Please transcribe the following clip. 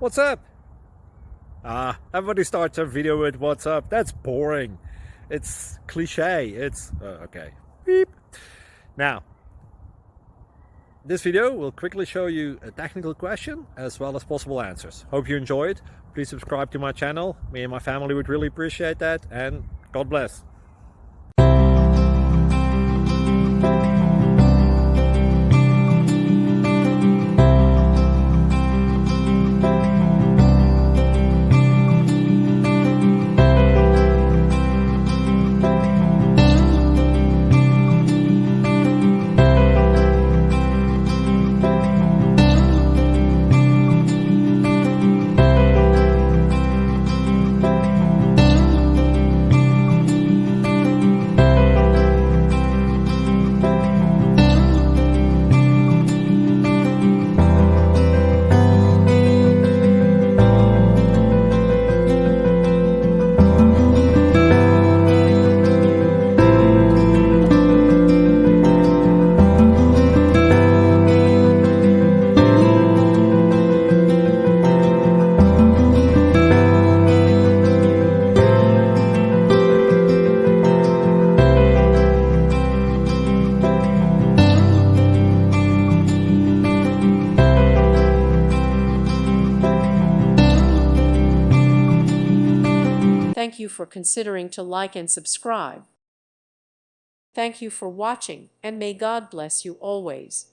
What's up? Everybody starts their video with what's up. That's boring. It's cliche. It's okay. Beep. Now, this video will quickly show you a technical question as well as possible answers. Hope you enjoy it. Please subscribe to my channel. Me and my family would really appreciate that, and God bless. Thank you for considering to like and subscribe. Thank you for watching, and may God bless you always.